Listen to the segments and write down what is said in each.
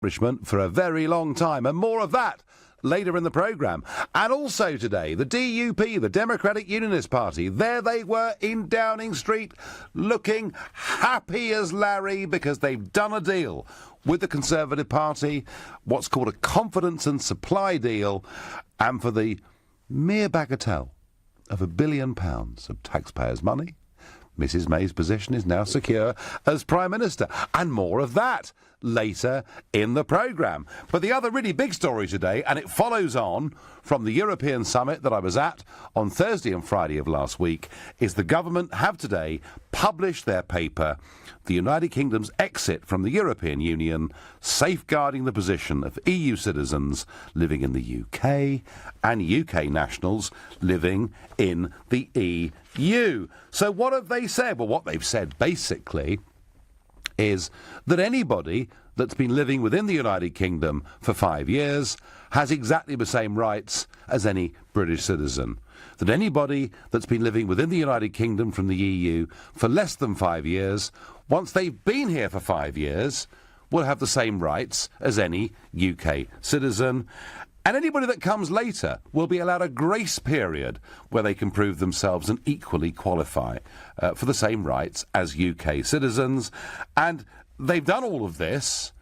establishment for a very long time, and more of that later in the programme. And also today, the DUP, the Democratic Unionist Party, there they were in Downing Street, looking happy as Larry because they've done a deal with the Conservative Party, what's called a confidence and supply deal, and for the mere bagatelle of £1 billion of taxpayers' money, Mrs May's position is now secure as Prime Minister. And more of that later in the programme. But the other really big story today, and it follows on from the European summit that I was at on Thursday and Friday of last week, is the government have today published their paper, The United Kingdom's Exit from the European Union, Safeguarding the Position of EU Citizens Living in the UK and UK nationals living in the EU. So what have they said? Well, what they've said basically is that anybody that's been living within the United Kingdom for 5 years has exactly the same rights as any British citizen. That anybody that's been living within the United Kingdom from the EU for less than 5 years, once they've been here for 5 years, will have the same rights as any UK citizen. And anybody that comes later will be allowed a grace period where they can prove themselves and equally qualify for the same rights as UK citizens. And they've done all of this,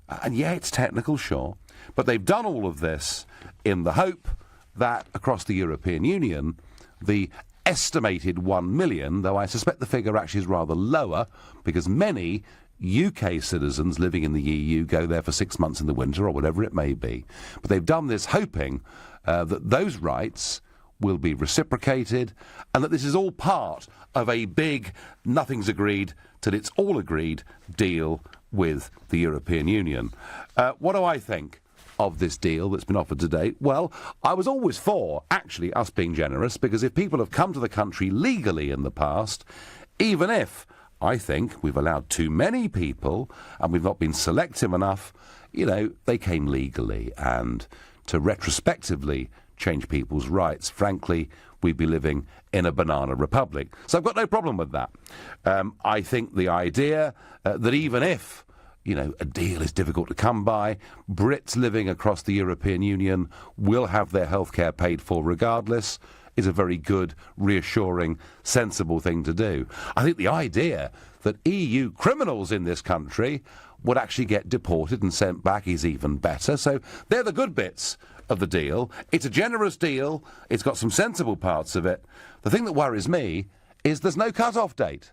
and yeah, it's technical, sure, but they've done all of this in the hope that across the European Union, the estimated 1 million, though I suspect the figure actually is rather lower, because many UK citizens living in the EU go there for 6 months in the winter or whatever it may be. But they've done this hoping that those rights will be reciprocated and that this is all part of a big nothing's agreed till it's all agreed deal with the European Union. What do I think of this deal that's been offered today? Well, I was always for, actually, us being generous, because if people have come to the country legally in the past, even if I think we've allowed too many people and we've not been selective enough, you know, they came legally, and to retrospectively change people's rights, frankly, we'd be living in a banana republic. So I've got no problem with that. I think the idea that even if, you know, a deal is difficult to come by, Brits living across the European Union will have their healthcare paid for regardless, is a very good, reassuring, sensible thing to do. I think the idea that EU criminals in this country would actually get deported and sent back is even better. So they're the good bits of the deal. It's a generous deal. It's got some sensible parts of it. The thing that worries me is there's no cut-off date.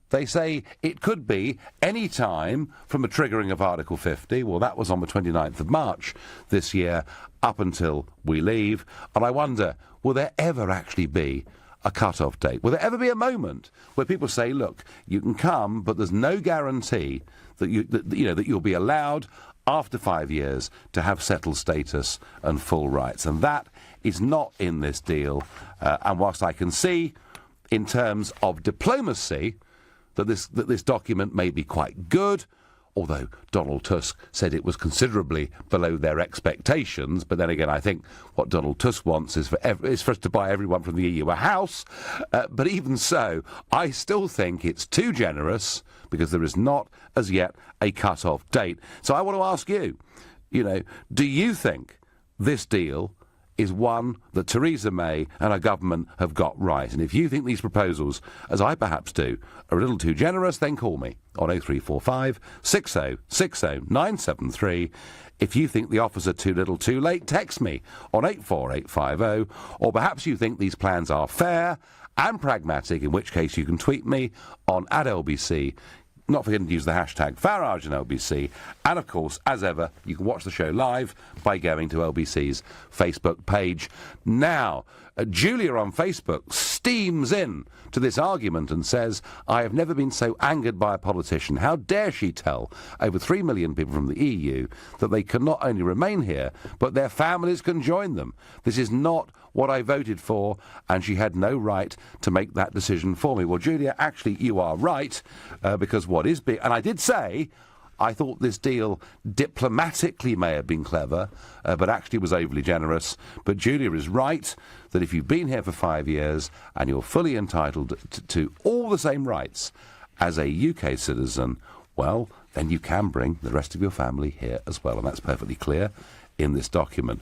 They say it could be any time from the triggering of Article 50. Well, that was on the 29th of March this year, up until we leave. And I wonder, will there ever actually be a cut-off date? Will there ever be a moment where people say, look, you can come, but there's no guarantee that you'll be allowed after 5 years to have settled status and full rights? And that is not in this deal. And whilst I can see, in terms of diplomacy, that this document may be quite good, although Donald Tusk said it was considerably below their expectations. But then again, I think what Donald Tusk wants is for us to buy everyone from the EU a house. But even so, I still think it's too generous, because there is not, as yet, a cut-off date. So I want to ask you, do you think this deal is one that Theresa May and her government have got right? And if you think these proposals, as I perhaps do, are a little too generous, then call me on 0345 60 60 973. If you think the offers are too little too late, text me on 84850. Or perhaps you think these plans are fair and pragmatic, in which case you can tweet me on @LBC. Not forgetting to use the hashtag Farage and LBC. And, of course, as ever, you can watch the show live by going to LBC's Facebook page. Now, Julia on Facebook steams in to this argument and says, I have never been so angered by a politician. How dare she tell over 3 million people from the EU that they can not only remain here, but their families can join them. This is not what I voted for, and she had no right to make that decision for me. Well, Julia, actually, you are right, because what is big... And I did say I thought this deal diplomatically may have been clever, but actually was overly generous. But Julia is right that if you've been here for 5 years and you're fully entitled to all the same rights as a UK citizen, well, then you can bring the rest of your family here as well, and that's perfectly clear in this document.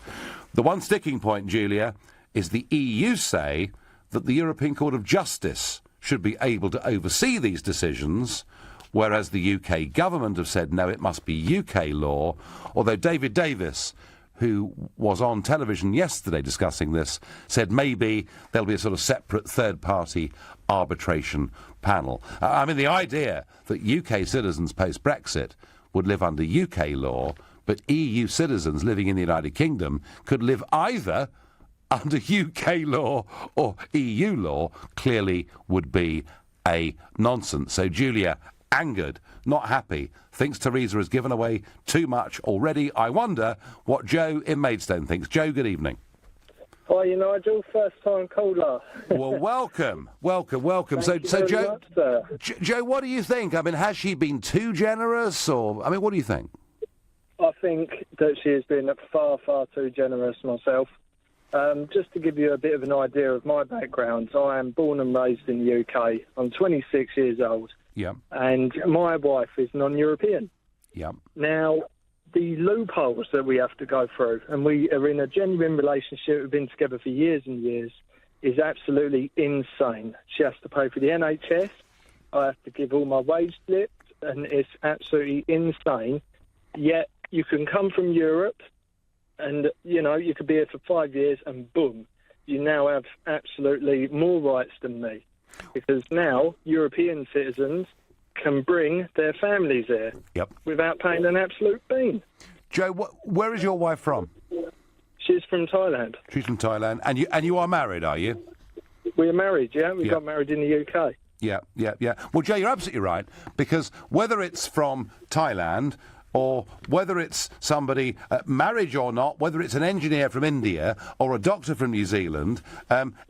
The one sticking point, Julia, is the EU say that the European Court of Justice should be able to oversee these decisions, whereas the UK government have said, no, it must be UK law, although David Davis, who was on television yesterday discussing this, said maybe there'll be a sort of separate third-party arbitration panel. I mean, the idea that UK citizens post-Brexit would live under UK law, but EU citizens living in the United Kingdom could live either under UK law or EU law, clearly would be a nonsense. So Julia, angered, not happy, thinks Theresa has given away too much already. I wonder what Joe in Maidstone thinks. Joe, good evening. Hi, Nigel, first-time caller. Well, welcome. Thank you very Joe, much, sir. Joe, what do you think? I mean, has she been too generous, or I mean, what do you think? I think that she has been far, far too generous myself. Just to give you a bit of an idea of my background, I am born and raised in the UK. I'm 26 years old. Yeah. And my wife is non-European. Yeah. Now, the loopholes that we have to go through, and we are in a genuine relationship, we've been together for years and years, is absolutely insane. She has to pay for the NHS, I have to give all my wage slips, and it's absolutely insane. Yet, you can come from Europe, and, you could be here for 5 years, and boom, you now have absolutely more rights than me. Because now European citizens can bring their families here without paying an absolute bean. Joe, where is your wife from? She's from Thailand. She's from Thailand. And you are married, are you? We are married, yeah. We got married in the UK. Yeah. Well, Joe, you're absolutely right, because whether it's from Thailand or whether it's somebody, marriage or not, whether it's an engineer from India or a doctor from New Zealand,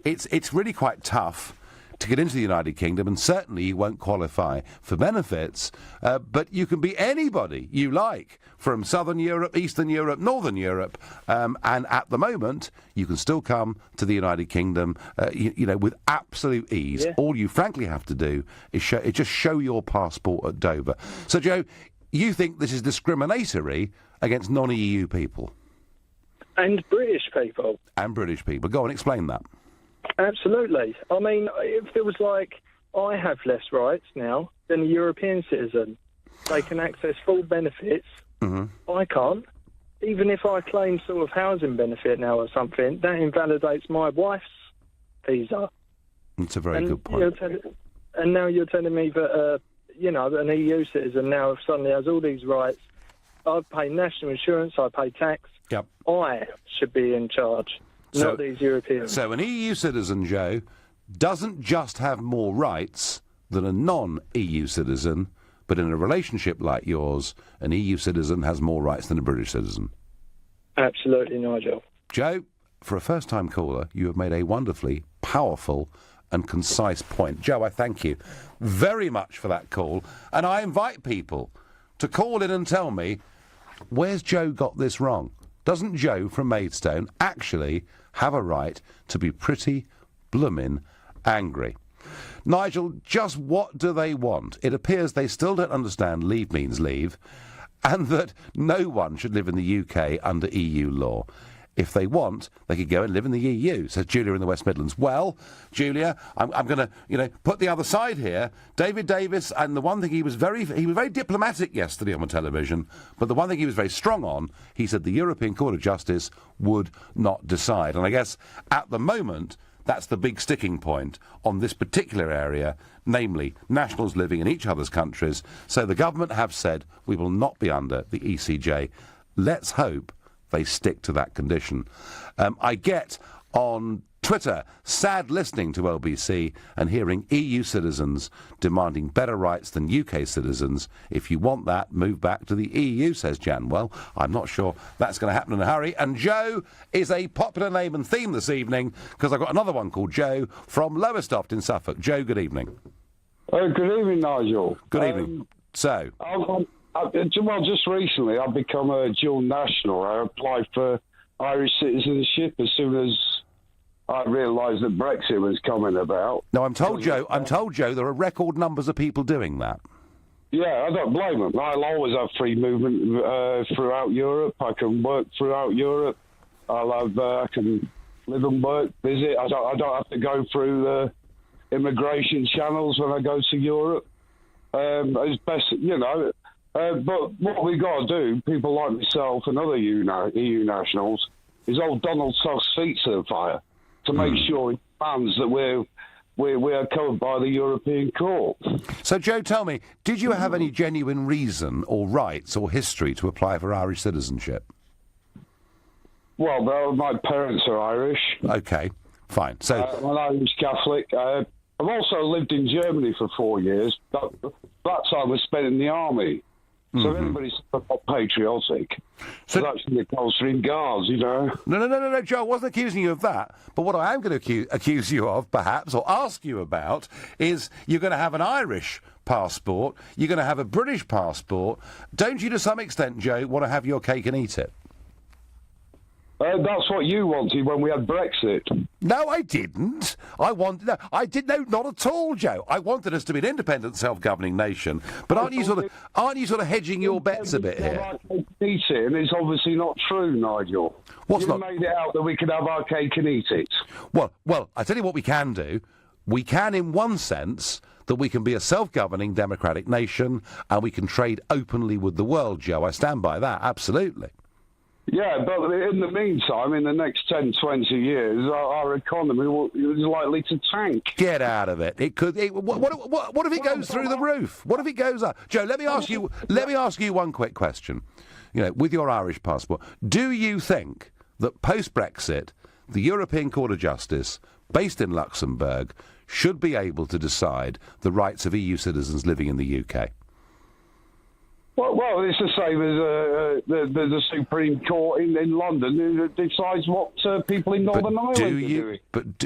it's really quite tough to get into the United Kingdom, and certainly you won't qualify for benefits, but you can be anybody you like from Southern Europe, Eastern Europe, Northern Europe, and at the moment you can still come to the United Kingdom, with absolute ease. Yeah. All you frankly have to do is just show your passport at Dover. So, Joe, you think this is discriminatory against non-EU people? And British people. And British people. Go on, explain that. Absolutely. I mean, if it was like I have less rights now than a European citizen, they can access full benefits. Mm-hmm. I can't. Even if I claim sort of housing benefit now or something, that invalidates my wife's visa. That's a very good point. And now you're telling me that, an EU citizen now suddenly has all these rights. I pay national insurance, I pay tax. Yep. I should be in charge. Not these Europeans. So an EU citizen, Joe, doesn't just have more rights than a non-EU citizen, but in a relationship like yours, an EU citizen has more rights than a British citizen. Absolutely, Nigel. Joe, for a first-time caller, you have made a wonderfully powerful and concise point. Joe, I thank you very much for that call, and I invite people to call in and tell me, where's Joe got this wrong? Doesn't Joe from Maidstone actually have a right to be pretty bloomin' angry? Nigel, just what do they want? It appears they still don't understand leave means leave, and that no one should live in the UK under EU law. If they want, they could go and live in the EU, says Julia in the West Midlands. Well, Julia, I'm going to, put the other side here. David Davis, and the one thing he was very diplomatic yesterday on the television, but the one thing he was very strong on, he said the European Court of Justice would not decide. And I guess at the moment, that's the big sticking point on this particular area, namely nationals living in each other's countries. So the government have said we will not be under the ECJ. Let's hope they stick to that condition. I get on Twitter sad listening to LBC and hearing EU citizens demanding better rights than UK citizens. If you want that, move back to the EU, says Jan. Well, I'm not sure that's going to happen in a hurry. And Joe is a popular name and theme this evening, because I've got another one called Joe from Lowestoft in Suffolk. Joe, good evening. Good evening, Nigel. Good evening. Well, just recently I've become a dual national. I applied for Irish citizenship as soon as I realised that Brexit was coming about. No, I'm told, Joe, there are record numbers of people doing that. Yeah, I don't blame them. I'll always have free movement throughout Europe. I can work throughout Europe. I can live and work, visit. I don't have to go through immigration channels when I go to Europe. It's best, but what we got to do, people like myself and other EU nationals, is hold Donald Tusk's feet to the fire to make sure he demands that we are covered by the European Court. So, Joe, tell me, did you have any genuine reason or rights or history to apply for Irish citizenship? Well, my parents are Irish. OK, fine. So I'm an Irish Catholic. I've also lived in Germany for 4 years. That time was spent in the army. So everybody's not patriotic. So that's in the Coldstream Guards, No, Joe, I wasn't accusing you of that. But what I am going to accuse you of, perhaps, or ask you about, is you're going to have an Irish passport, you're going to have a British passport. Don't you, to some extent, Joe, want to have your cake and eat it? That's what you wanted when we had Brexit. No, I didn't. No, not at all, Joe. I wanted us to be an independent, self-governing nation. But aren't you sort of hedging your bets a bit here? Eat it, and it's obviously not true, Nigel. You made it out that we could have our cake and eat it. Well, I tell you what we can do. We can, in one sense, that we can be a self-governing democratic nation, and we can trade openly with the world, Joe. I stand by that, absolutely. Yeah, but in the meantime, in the next 10, 20 years, our economy is likely to tank. Get out of it. It could. What if it goes through the roof? What if it goes up? Joe, let me ask you one quick question. With your Irish passport, do you think that post-Brexit, the European Court of Justice, based in Luxembourg, should be able to decide the rights of EU citizens living in the UK? Well, it's the same as the Supreme Court in London who decides what people in Northern Ireland are doing.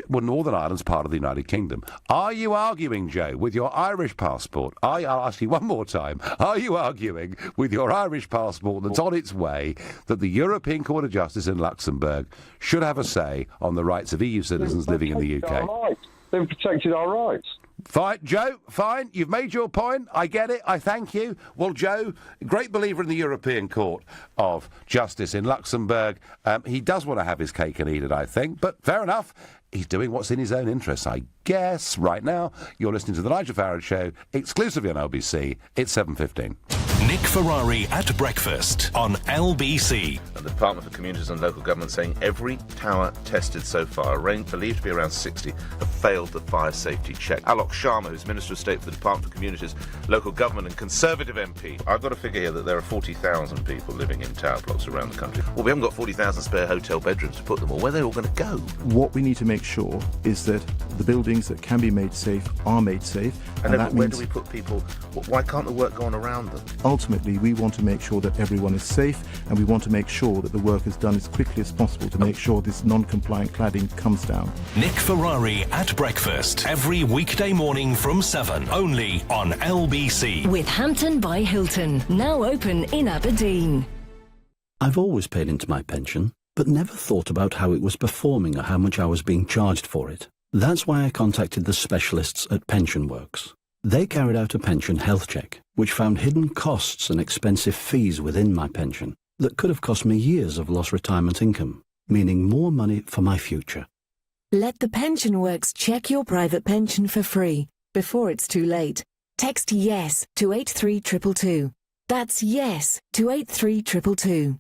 Well, Northern Ireland's part of the United Kingdom. Are you arguing, Joe, with your Irish passport? I'll ask you one more time. Are you arguing with your Irish passport that's on its way that the European Court of Justice in Luxembourg should have a say on the rights of EU citizens living in the UK? They've protected our rights. Fine, Joe, fine. You've made your point. I get it. I thank you. Well, Joe, great believer in the European Court of Justice in Luxembourg. He does want to have his cake and eat it, I think. But fair enough. He's doing what's in his own interests, I guess. Right now, you're listening to The Nigel Farage Show, exclusively on LBC. It's 7:15. Nick Ferrari at breakfast on LBC. And the Department for Communities and Local Government saying every tower tested so far, believed to be around 60, have failed the fire safety check. Alok Sharma, who's Minister of State for the Department for Communities, Local Government and Conservative MP. I've got a figure here that there are 40,000 people living in tower blocks around the country. Well, we haven't got 40,000 spare hotel bedrooms to put them all. Where are they all going to go? What we need to make sure is that the buildings that can be made safe are made safe. And then where do we put people? Why can't the work go on around them? Ultimately, we want to make sure that everyone is safe, and we want to make sure that the work is done as quickly as possible to make sure this non-compliant cladding comes down. Nick Ferrari at breakfast, every weekday morning from 7, only on LBC. With Hampton by Hilton, now open in Aberdeen. I've always paid into my pension, but never thought about how it was performing or how much I was being charged for it. That's why I contacted the specialists at PensionWorks. They carried out a pension health check, which found hidden costs and expensive fees within my pension that could have cost me years of lost retirement income, meaning more money for my future. Let the PensionWorks check your private pension for free before it's too late. Text YES to 83222. That's YES to 83222.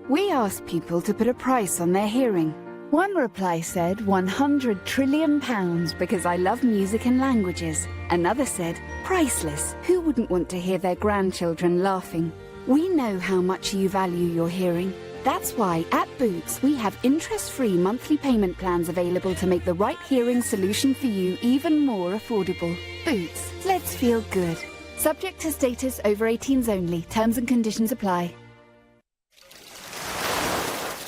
We asked people to put a price on their hearing. One reply said £100 trillion because I love music and languages. Another said, priceless. Who wouldn't want to hear their grandchildren laughing? We know how much you value your hearing. That's why at Boots we have interest-free monthly payment plans available to make the right hearing solution for you even more affordable. Boots, let's feel good. Subject to status, over 18s only. Terms and conditions apply.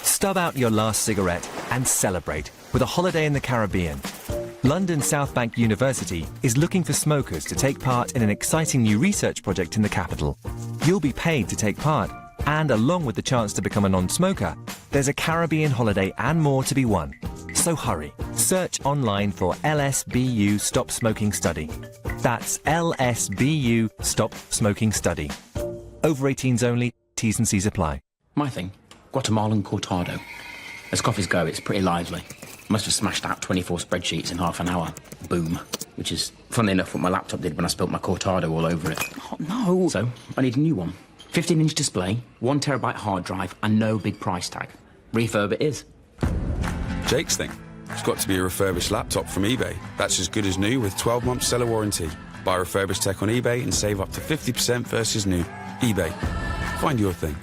Stub out your last cigarette and celebrate with a holiday in the Caribbean. London South Bank University is looking for smokers to take part in an exciting new research project in the capital. You'll be paid to take part, and along with the chance to become a non-smoker, there's a Caribbean holiday and more to be won. So hurry, search online for LSBU Stop Smoking Study. That's LSBU Stop Smoking Study. Over 18s only, T's and C's apply. My thing, Guatemalan cortado. As coffees go, it's pretty lively. Must have smashed out 24 spreadsheets in half an hour. Boom. Which is, funnily enough, what my laptop did when I spilt my cortado all over it. Oh, no. So, I need a new one. 15-inch display, 1 terabyte hard drive, and no big price tag. Refurb it is. Jake's thing. It's got to be a refurbished laptop from eBay. That's as good as new with 12-month seller warranty. Buy refurbished tech on eBay and save up to 50% versus new. eBay. Find your thing.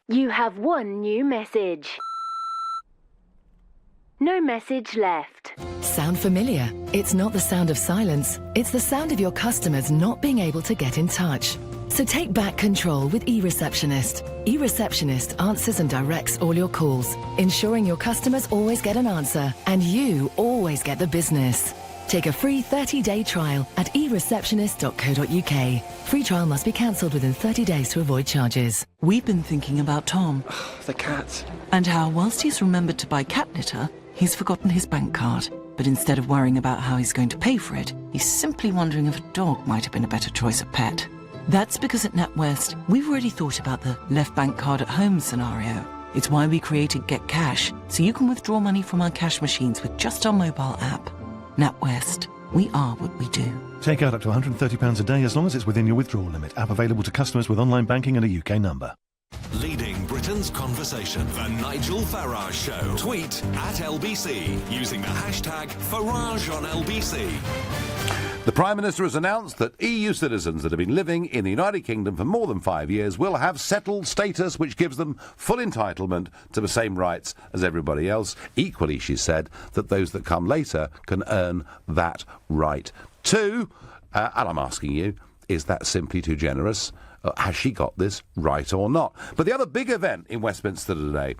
You have one new message. No message left. Sound familiar? It's not the sound of silence. It's the sound of your customers not being able to get in touch. So take back control with eReceptionist. eReceptionist answers and directs all your calls, ensuring your customers always get an answer and you always get the business. Take a free 30-day trial at ereceptionist.co.uk. Free trial must be cancelled within 30 days to avoid charges. We've been thinking about Tom. The cat. And how, whilst he's remembered to buy cat litter, he's forgotten his bank card. But instead of worrying about how he's going to pay for it, he's simply wondering if a dog might have been a better choice of pet. That's because at NatWest, we've already thought about the left bank card at home scenario. It's why we created Get Cash, so you can withdraw money from our cash machines with just our mobile app. NatWest, we are what we do. Take out up to £130 a day as long as it's within your withdrawal limit. App available to customers with online banking and a UK number. Leading Britain's conversation, The Nigel Farage Show. Tweet at LBC using the hashtag Farage on LBC. The Prime Minister has announced that EU citizens that have been living in the United Kingdom for more than 5 years will have settled status, which gives them full entitlement to the same rights as everybody else. Equally, she said that those that come later can earn that right too. And I'm asking you, is that simply too generous? Has she got this right or not? But the other big event in Westminster today,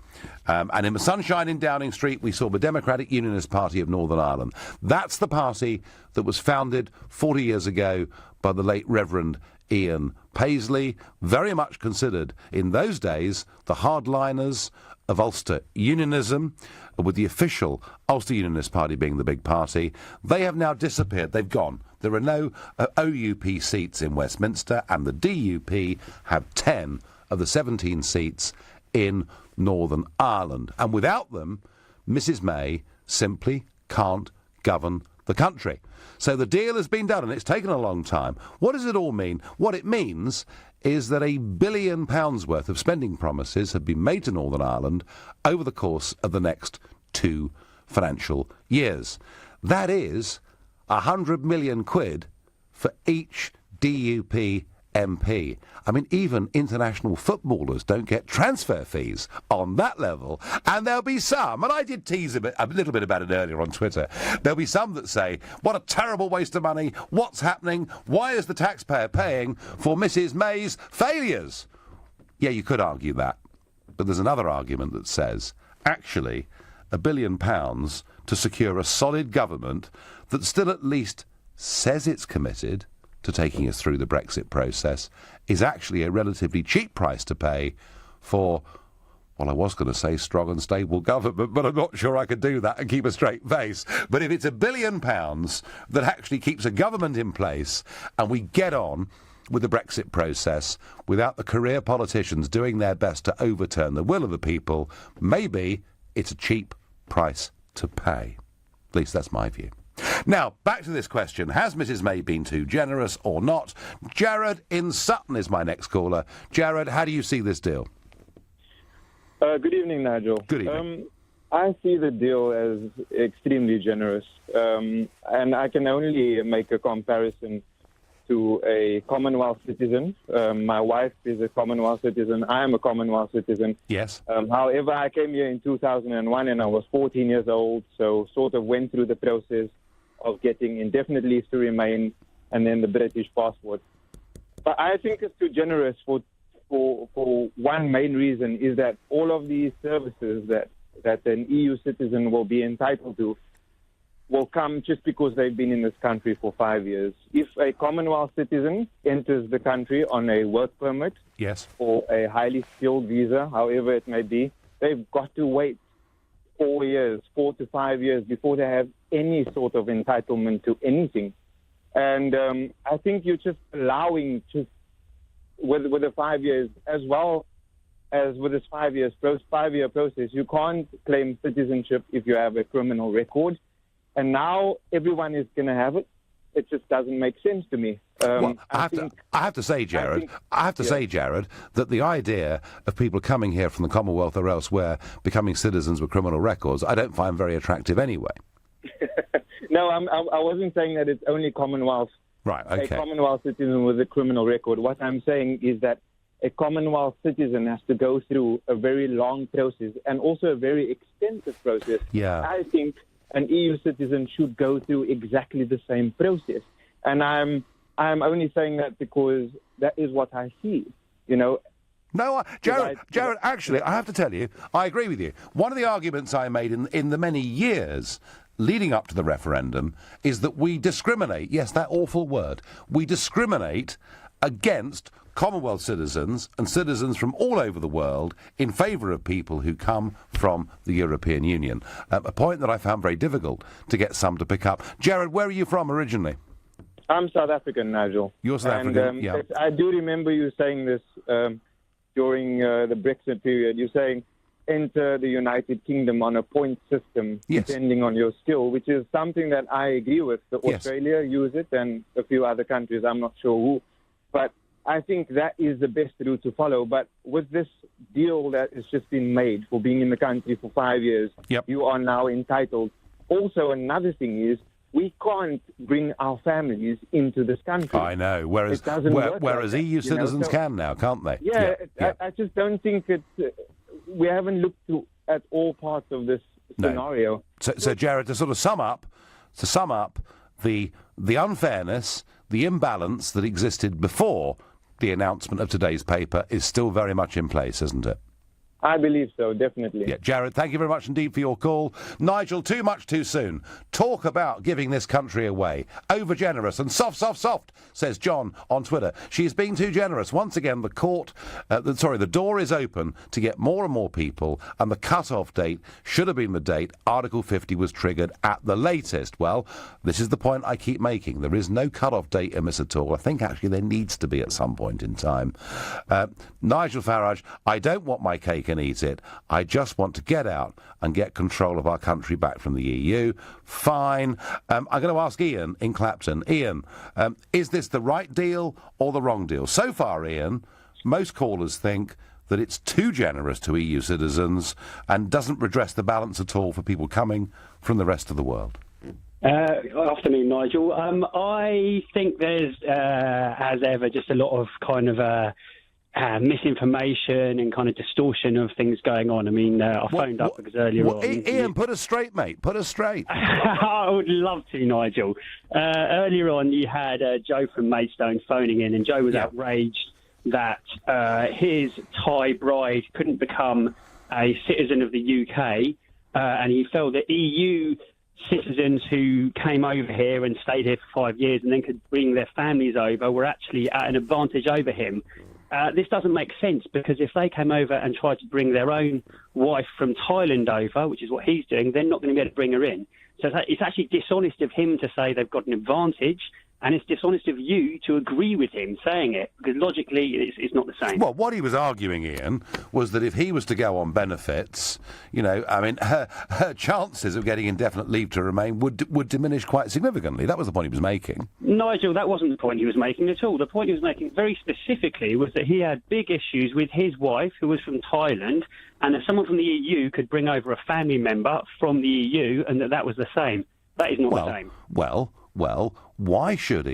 and in the sunshine in Downing Street, we saw the Democratic Unionist Party of Northern Ireland. That's the party that was founded 40 years ago by the late Reverend Ian Paisley, very much considered in those days the hardliners of Ulster Unionism, with the official Ulster Unionist Party being the big party. They have now disappeared. They've gone. There are no OUP seats in Westminster, and the DUP have 10 of the 17 seats in Northern Ireland. And without them, Mrs May simply can't govern the country. So the deal has been done, and it's taken a long time. What does it all mean? What it means is that £1 billion worth of spending promises have been made to Northern Ireland over the course of the next 2 financial years. That is 100 million quid for each DUP MP. I mean, even international footballers don't get transfer fees on that level. And there'll be some, and I did tease a little bit about it earlier on Twitter, there'll be some that say, what a terrible waste of money, what's happening, why is the taxpayer paying for Mrs May's failures? Yeah, you could argue that. But there's another argument that says, actually, £1 billion to secure a solid government that still at least says it's committed to taking us through the Brexit process is actually a relatively cheap price to pay for, well, I was going to say strong and stable government, but I'm not sure I could do that and keep a straight face. But if it's £1 billion that actually keeps a government in place and we get on with the Brexit process without the career politicians doing their best to overturn the will of the people, maybe it's a cheap price to pay. At least that's my view. Now, back to this question. Has Mrs May been too generous or not? Jared in Sutton is my next caller. Jared, how do you see this deal? Good evening, Nigel. Good evening. I see the deal as extremely generous. And I can only make a comparison to a Commonwealth citizen. My wife is a Commonwealth citizen. I am a Commonwealth citizen. Yes. However, I came here in 2001 and I was 14 years old, so sort of went through the process of getting indefinite leave to remain and then the British passport. But I think it's too generous for one main reason, is that all of these services that an EU citizen will be entitled to will come just because they've been in this country for 5 years. If a Commonwealth citizen enters the country on a work permit, yes, or a highly skilled visa, however it may be, they've got to wait 4 to 5 years before they have any sort of entitlement to anything. And I think you're just allowing with the 5 years, as well as with this 5 year process, you can't claim citizenship if you have a criminal record. And now everyone is going to have it. It just doesn't make sense to me. I have to say, Jared, that the idea of people coming here from the Commonwealth or elsewhere becoming citizens with criminal records, I don't find very attractive anyway. No, I wasn't saying that it's only Commonwealth. Right, okay. A Commonwealth citizen with a criminal record. What I'm saying is that a Commonwealth citizen has to go through a very long process and also a very extensive process. Yeah. I think an EU citizen should go through exactly the same process. And I'm only saying that because that is what I see, you know. No, Jared, actually, I have to tell you, I agree with you. One of the arguments I made in the many years leading up to the referendum is that we discriminate, yes, that awful word, we discriminate against Commonwealth citizens and citizens from all over the world in favour of people who come from the European Union. A point that I found very difficult to get some to pick up. Jared, where are you from originally? I'm South African, Nigel. You're South African, yeah. I do remember you saying this during the Brexit period. You're saying enter the United Kingdom on a point system, depending on your skill, which is something that I agree with. Australia use it and a few other countries, I'm not sure who. But I think that is the best route to follow. But with this deal that has just been made for being in the country for 5 years, you are now entitled. Also, another thing is we can't bring our families into this country. I know, whereas EU citizens can now, can't they? Yeah, I just don't think we haven't looked at all parts of this scenario. So, Jared, to sort of sum up the unfairness, the imbalance that existed before the announcement of today's paper is still very much in place, isn't it? I believe so, definitely. Yeah, Jared, thank you very much indeed for your call. Nigel, too much too soon. Talk about giving this country away. Over generous and soft, says John on Twitter. She's being too generous. Once again, the door is open to get more and more people, and the cut-off date should have been the date Article 50 was triggered at the latest. Well, this is the point I keep making. There is no cut-off date in this at all. I think actually there needs to be at some point in time. Nigel Farage, I don't want my cake and eat it. I just want to get out and get control of our country back from the EU. Fine. I'm going to ask Ian in Clapton. Ian, is this the right deal or the wrong deal? So far, Ian, most callers think that it's too generous to EU citizens and doesn't redress the balance at all for people coming from the rest of the world. Afternoon, Nigel. I think there's, as ever, just a lot of kind of misinformation and kind of distortion of things going on. I mean, I phoned up because earlier on... Ian, put us straight, mate. Put us straight. I would love to, Nigel. Earlier on, you had Joe from Maidstone phoning in, and Joe was outraged that his Thai bride couldn't become a citizen of the UK, and he felt that EU citizens who came over here and stayed here for 5 years and then could bring their families over were actually at an advantage over him. This doesn't make sense, because if they came over and tried to bring their own wife from Thailand over, which is what he's doing, they're not going to be able to bring her in. So it's actually dishonest of him to say they've got an advantage, and it's dishonest of you to agree with him saying it, because logically it's not the same. Well, what he was arguing, Ian, was that if he was to go on benefits, you know, I mean, her chances of getting indefinite leave to remain would diminish quite significantly. That was the point he was making. Nigel, that wasn't the point he was making at all. The point he was making very specifically was that he had big issues with his wife, who was from Thailand, and that someone from the EU could bring over a family member from the EU, and that was the same. That is not the same. Well, why should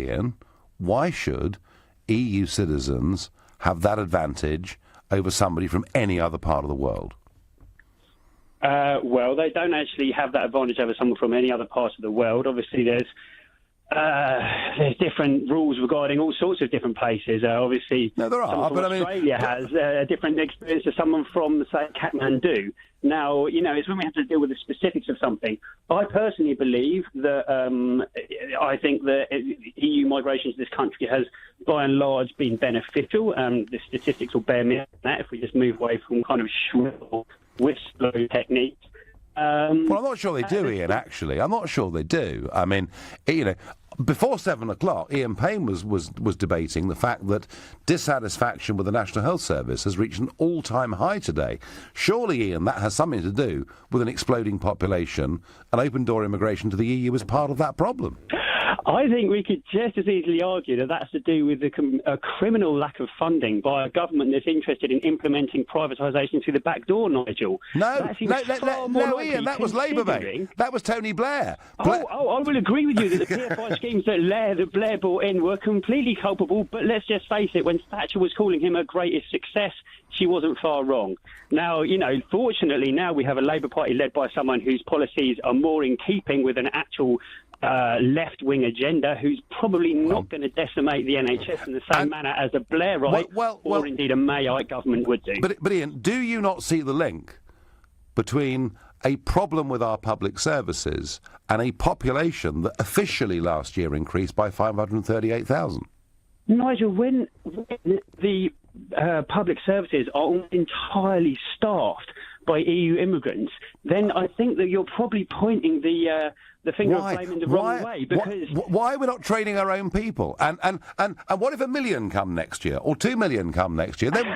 EU citizens have that advantage over somebody from any other part of the world? Well, they don't actually have that advantage over someone from any other part of the world. Obviously, there's different rules regarding all sorts of different places. Obviously, no, there are. But Australia has a different experience to someone from, say, Kathmandu. Now, you know, it's when we have to deal with the specifics of something. I personally believe that I think that EU migration to this country has, by and large, been beneficial. The statistics will bear me on that if we just move away from kind of shrill whistle techniques. Well, I'm not sure they do, Ian, actually. I'm not sure they do. I mean, you know, Before 7 o'clock, Ian Payne was debating the fact that dissatisfaction with the National Health Service has reached an all-time high today. Surely, Ian, that has something to do with an exploding population, and open-door immigration to the EU is part of that problem. I think we could just as easily argue that that's to do with a criminal lack of funding by a government that's interested in implementing privatisation through the back door, Nigel. No, Ian, that was Labour, mate. That was Tony Blair. I will agree with you that the PFI schemes that Blair brought in were completely culpable, but let's just face it, when Thatcher was calling him her greatest success, she wasn't far wrong. Now, fortunately, now we have a Labour Party led by someone whose policies are more in keeping with an actual left-wing agenda, who's probably not going to decimate the NHS in the same manner as a Blairite or indeed a Mayite government would do. But Ian, do you not see the link between a problem with our public services and a population that officially last year increased by 538,000? Nigel, when the public services are almost entirely staffed by EU immigrants, then I think that you're probably pointing the finger of blame in the wrong way. Because why are we not training our own people? And what if 1 million come next year, or 2 million come next year? Then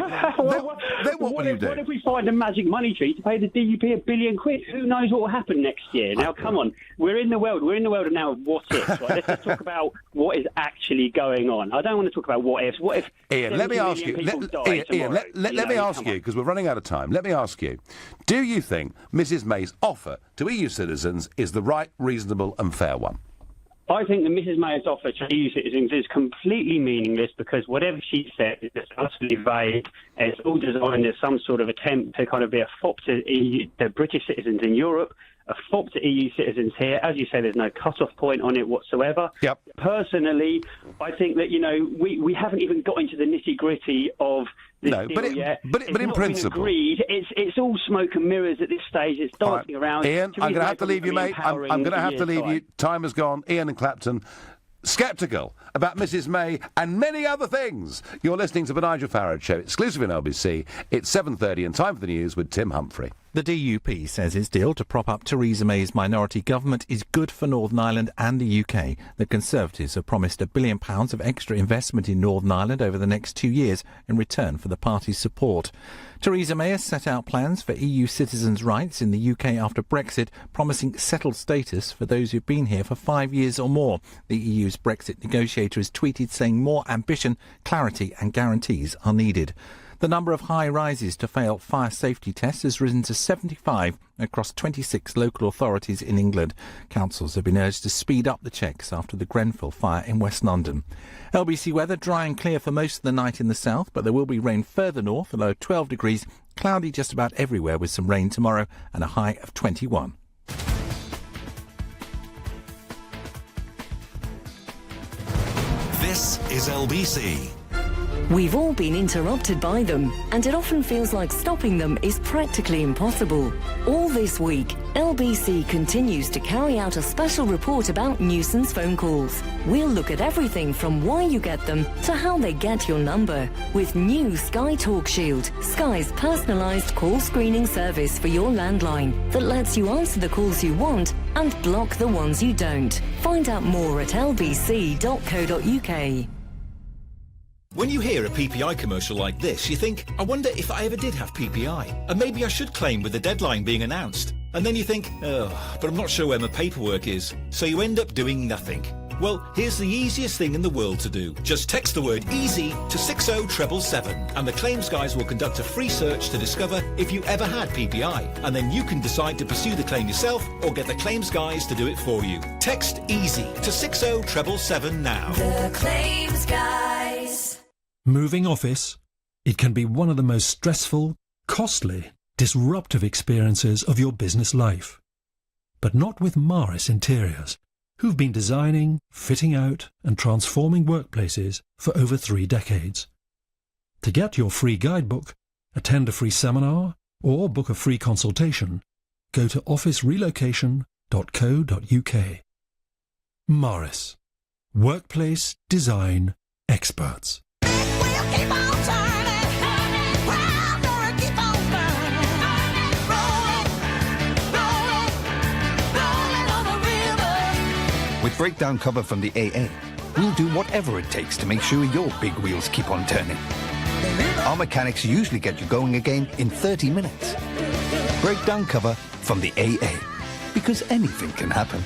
what will you do? What if we find a magic money tree to pay the DUP £1 billion? Who knows what will happen next year? Now, come on, we're in the world of now of what ifs. Right? Let's just talk about what is actually going on. I don't want to talk about what ifs. What if Ian, let me ask you. Let me ask you, because we're running out of time. Let me ask you: do you think Mrs May's offer to EU citizens is the right, reasonable and fair one? I think that Mrs May's offer to EU citizens is completely meaningless, because whatever she said is just utterly vague. It's all designed as some sort of attempt to kind of be a fop to British citizens in Europe, a fop to EU citizens here. As you say, there's no cut-off point on it whatsoever. Yep. Personally, I think that, we haven't even got into the nitty-gritty of this deal yet. But in principle, agreed. It's all smoke and mirrors at this stage. It's dancing around. Ian, I'm going to have to leave you, mate. I'm going to have to leave you. Time has gone. Ian and Clapton, sceptical about Mrs May and many other things. You're listening to the Nigel Farage Show, exclusively on LBC. It's 7:30 and time for the news with Tim Humphrey. The DUP says its deal to prop up Theresa May's minority government is good for Northern Ireland and the UK. The Conservatives have promised £1 billion of extra investment in Northern Ireland over the next 2 years in return for the party's support. Theresa May has set out plans for EU citizens' rights in the UK after Brexit, promising settled status for those who've been here for 5 years or more. The EU's Brexit negotiator has tweeted saying more ambition, clarity and guarantees are needed. The number of high rises to fail fire safety tests has risen to 75 across 26 local authorities in England. Councils have been urged to speed up the checks after the Grenfell fire in West London. LBC weather, dry and clear for most of the night in the south, but there will be rain further north, a low of 12 degrees, cloudy just about everywhere with some rain tomorrow and a high of 21. This is LBC. We've all been interrupted by them, and it often feels like stopping them is practically impossible. All this week, LBC continues to carry out a special report about nuisance phone calls. We'll look at everything from why you get them to how they get your number. With new Sky Talk Shield, Sky's personalised call screening service for your landline that lets you answer the calls you want and block the ones you don't. Find out more at lbc.co.uk. When you hear a PPI commercial like this, you think, I wonder if I ever did have PPI, and maybe I should claim with the deadline being announced. And then you think, but I'm not sure where my paperwork is. So you end up doing nothing. Well, here's the easiest thing in the world to do. Just text the word EASY to 60777 and the claims guys will conduct a free search to discover if you ever had PPI. And then you can decide to pursue the claim yourself or get the claims guys to do it for you. Text EASY to 60777 now. The claims guys. Moving office, it can be one of the most stressful, costly, disruptive experiences of your business life. But not with Morris Interiors, who've been designing, fitting out and transforming workplaces for over 3 decades. To get your free guidebook, attend a free seminar or book a free consultation, go to officerelocation.co.uk. Morris, workplace design experts. With With breakdown cover from the AA, we'll do whatever it takes to make sure your big wheels keep on turning. Our mechanics usually get you going again in 30 minutes. Breakdown cover from the AA, because anything can happen.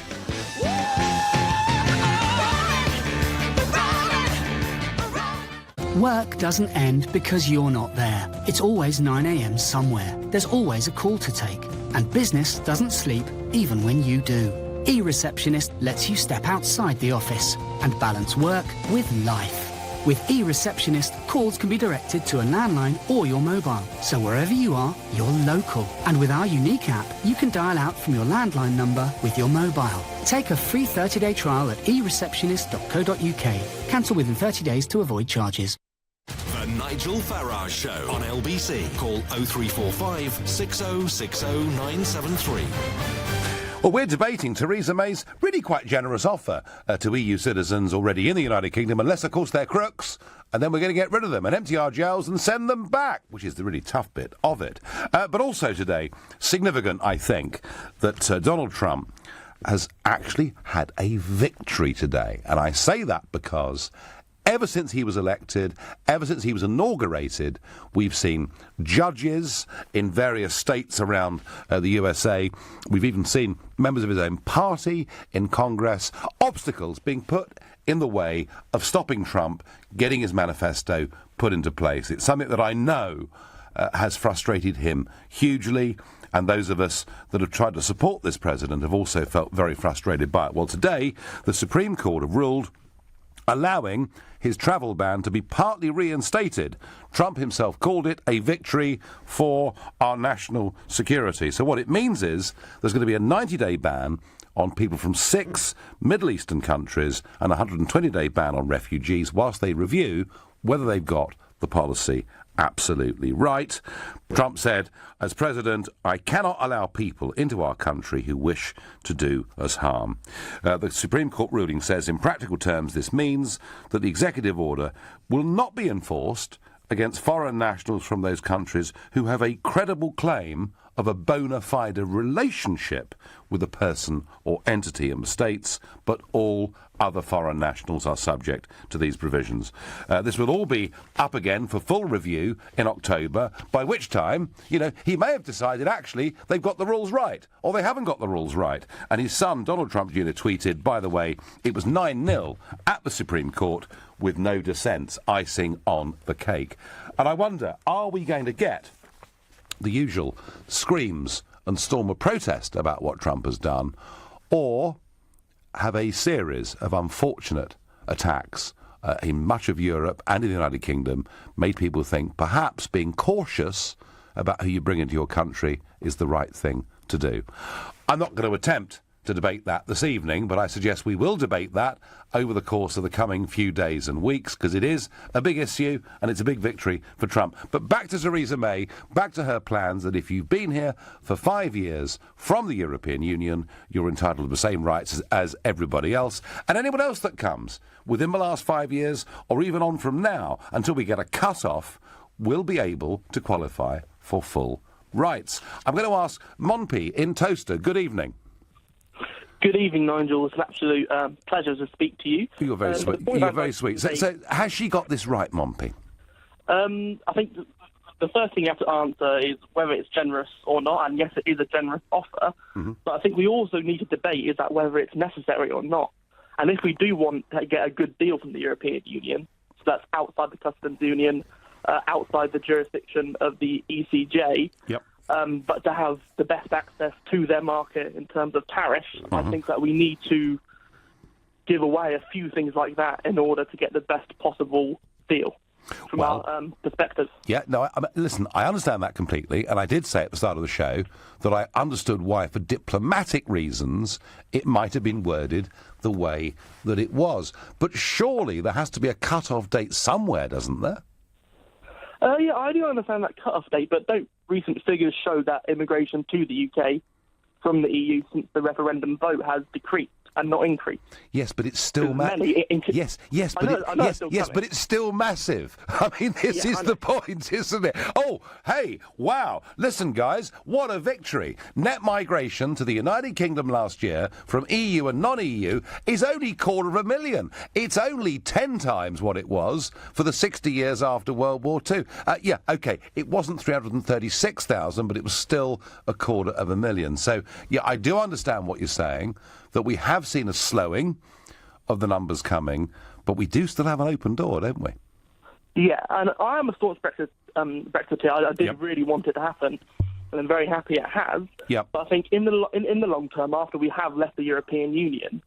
Work doesn't end because you're not there. It's always 9 a.m. somewhere. There's always a call to take. And business doesn't sleep even when you do. eReceptionist lets you step outside the office and balance work with life. With eReceptionist, calls can be directed to a landline or your mobile. So wherever you are, you're local. And with our unique app, you can dial out from your landline number with your mobile. Take a free 30-day trial at ereceptionist.co.uk. Cancel within 30 days to avoid charges. The Nigel Farage Show on LBC. Call 0345 6060 973. Well, we're debating Theresa May's really quite generous offer to EU citizens already in the United Kingdom, unless, of course, they're crooks, and then we're going to get rid of them and empty our jails and send them back, which is the really tough bit of it. But also today, significant, I think, that Donald Trump has actually had a victory today. And I say that because ever since he was elected, ever since he was inaugurated, we've seen judges in various states around the USA. We've even seen members of his own party in Congress, obstacles being put in the way of stopping Trump getting his manifesto put into place. It's something that I know has frustrated him hugely, and those of us that have tried to support this president have also felt very frustrated by it. Well, today, the Supreme Court have ruled allowing his travel ban to be partly reinstated. Trump himself called it a victory for our national security. So what it means is there's going to be a 90-day ban on people from 6 Middle Eastern countries and a 120-day ban on refugees whilst they review whether they've got the policy absolutely right. Trump said, as president, I cannot allow people into our country who wish to do us harm. The Supreme Court ruling says, in practical terms, this means that the executive order will not be enforced against foreign nationals from those countries who have a credible claim of a bona fide relationship with a person or entity in the states, but all other foreign nationals are subject to these provisions. This will all be up again for full review in October, by which time, he may have decided actually they've got the rules right, or they haven't got the rules right. And his son, Donald Trump Jr., tweeted, by the way, it was 9-0 at the Supreme Court with no dissents, icing on the cake. And I wonder, are we going to get the usual screams and storm of protest about what Trump has done, or have a series of unfortunate attacks in much of Europe and in the United Kingdom made people think perhaps being cautious about who you bring into your country is the right thing to do? I'm not going to attempt to debate that this evening, but I suggest we will debate that over the course of the coming few days and weeks, because it is a big issue and it's a big victory for Trump. But back to Theresa May, back to her plans that if you've been here for 5 years from the European Union, you're entitled to the same rights as everybody else, and anyone else that comes within the last 5 years or even on from now until we get a cut-off will be able to qualify for full rights. I'm going to ask Monpi in Toaster. Good evening. Good evening, Nigel. It's an absolute pleasure to speak to you. You're very sweet. You're very sweet. So has she got this right, Monpi? I think the first thing you have to answer is whether it's generous or not, and yes, it is a generous offer. Mm-hmm. But I think we also need to debate is that whether it's necessary or not. And if we do want to get a good deal from the European Union, so that's outside the customs union, outside the jurisdiction of the ECJ, yep. But to have the best access to their market in terms of tariffs, I think that we need to give away a few things like that in order to get the best possible deal from our perspective. Yeah, no, listen, I understand that completely, and I did say at the start of the show that I understood why, for diplomatic reasons, it might have been worded the way that it was. But surely there has to be a cut-off date somewhere, doesn't there? Yeah, I do understand that cut-off date, but don't recent figures show that immigration to the UK from the EU since the referendum vote has decreased? and not increase. Yes, but it's still yes, but it's still massive. I mean, this is the point, isn't it? Oh, hey, wow! Listen, guys, what a victory! Net migration to the United Kingdom last year from EU and non-EU is only 250,000. It's only 10 times what it was for the 60 years after World War II. Yeah, OK, it wasn't 336,000, but it was still 250,000. So, yeah, I do understand what you're saying, that we have seen a slowing of the numbers coming, but we do still have an open door, don't we? Yeah, and I am a staunch Brexiteer. I did really want it to happen, and I'm very happy it has. Yep. But I think in the long term, after we have left the European Union,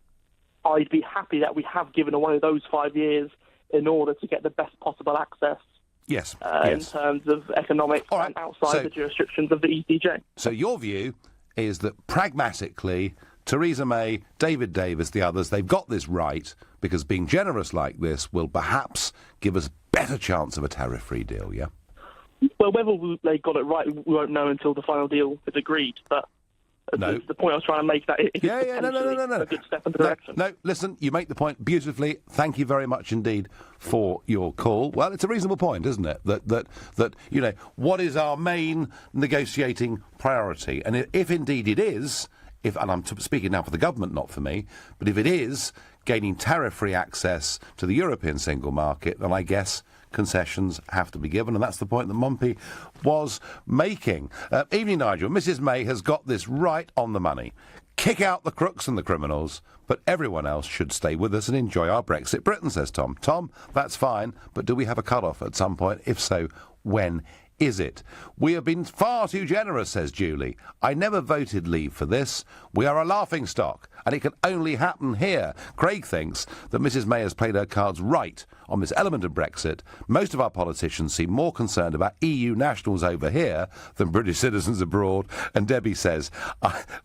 I'd be happy that we have given away those 5 years in order to get the best possible access. Yes. In terms of economics and outside the jurisdictions of the ECJ. So your view is that pragmatically, Theresa May, David Davis, the others, they've got this right because being generous like this will perhaps give us better chance of a tariff-free deal, yeah? Well, whether they got it right, we won't know until the final deal is agreed, but the point I was trying to make, that it is no. a good step in the direction. No, listen, you make the point beautifully. Thank you very much indeed for your call. Well, it's a reasonable point, isn't it? That you know, what is our main negotiating priority? And if indeed it is, and I'm speaking now for the government, not for me, but if it is gaining tariff-free access to the European single market, then I guess concessions have to be given, and that's the point that Mumpy was making. Evening, Nigel. Mrs May has got this right on the money. Kick out the crooks and the criminals, but everyone else should stay with us and enjoy our Brexit Britain, says Tom. Tom, that's fine, but do we have a cut-off at some point? If so, when is it? We have been far too generous, says Julie. I never voted Leave for this. We are a laughingstock, and it can only happen here. Craig thinks that Mrs May has played her cards right on this element of Brexit. Most of our politicians seem more concerned about EU nationals over here than British citizens abroad. And Debbie says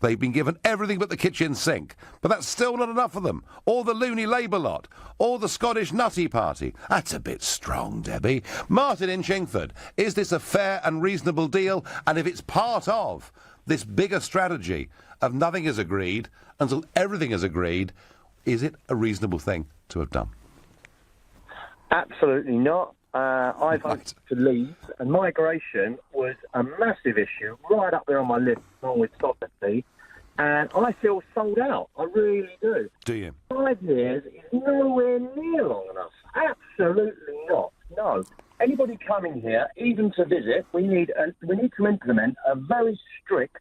they've been given everything but the kitchen sink. But that's still not enough for them. Or the loony Labour lot. Or the Scottish Nutty Party. That's a bit strong, Debbie. Martin in Chingford, is this a fair and reasonable deal? And if it's part of this bigger strategy of nothing is agreed until everything is agreed, is it a reasonable thing to have done? Absolutely not. I voted to leave, and migration was a massive issue, right up there on my list, along with sovereignty, and I feel sold out. I really do. Do you? 5 years is nowhere near long enough. Absolutely not. No. Anybody coming here, even to visit, we need to implement a very strict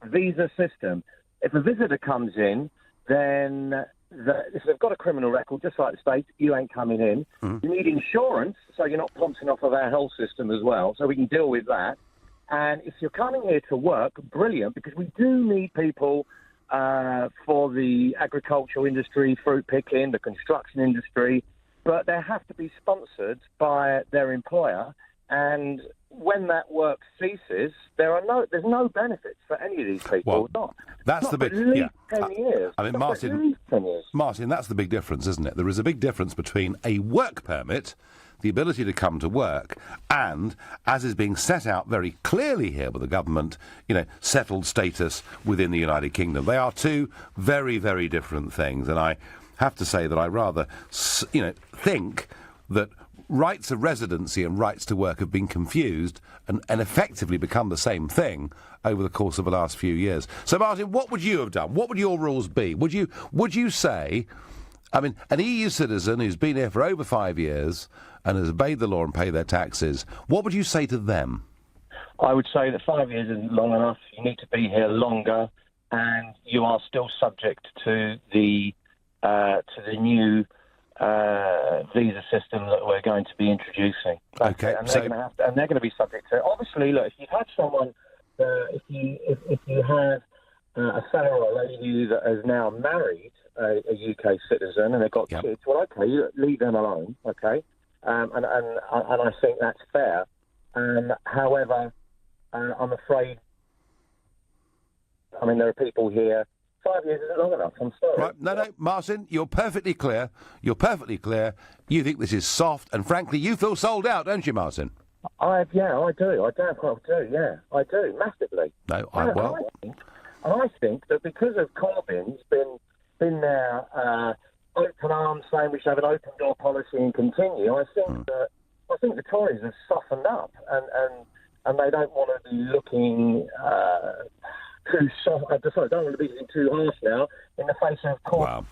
visa system. If a visitor comes in, then if they've got a criminal record, just like the States, you ain't coming in. You need insurance, so you're not plumping off of our health system as well, so we can deal with that. And if you're coming here to work, brilliant, because we do need people for the agricultural industry, fruit picking, the construction industry, but they have to be sponsored by their employer. And when that work ceases, there's no benefits for any of these people. That's the big... 10 years. I mean, Martin, that's the big difference, isn't it? There is a big difference between a work permit, the ability to come to work, and, as is being set out very clearly here with the government, settled status within the United Kingdom. They are two very, very different things, and I have to say that I rather, think that rights of residency and rights to work have been confused and effectively become the same thing over the course of the last few years. So, Martin, what would you have done? What would your rules be? Would you say, I mean, an EU citizen who's been here for over 5 years and has obeyed the law and paid their taxes, what would you say to them? I would say that 5 years isn't long enough. You need to be here longer, and you are still subject to the new visa system that we're going to be introducing. Okay, and they're going to be subject to it. Obviously, look, if you've had someone, if you have a fella or a lady that has now married a UK citizen and they've got kids, well, okay, you leave them alone, okay, and I think that's fair. However, I'm afraid, I mean, there are people here. 5 years isn't long enough. I'm sorry. Right. No, Martin, you're perfectly clear. You think this is soft, and frankly, you feel sold out, don't you, Martin? I do. I damn well do. Yeah, I do massively. No, I think that because of Corbyn's been been there open arms saying we should have an open door policy and continue. I think the Tories have softened up and they don't want to be looking too soft. Sorry, don't want to be too harsh now in the face of court.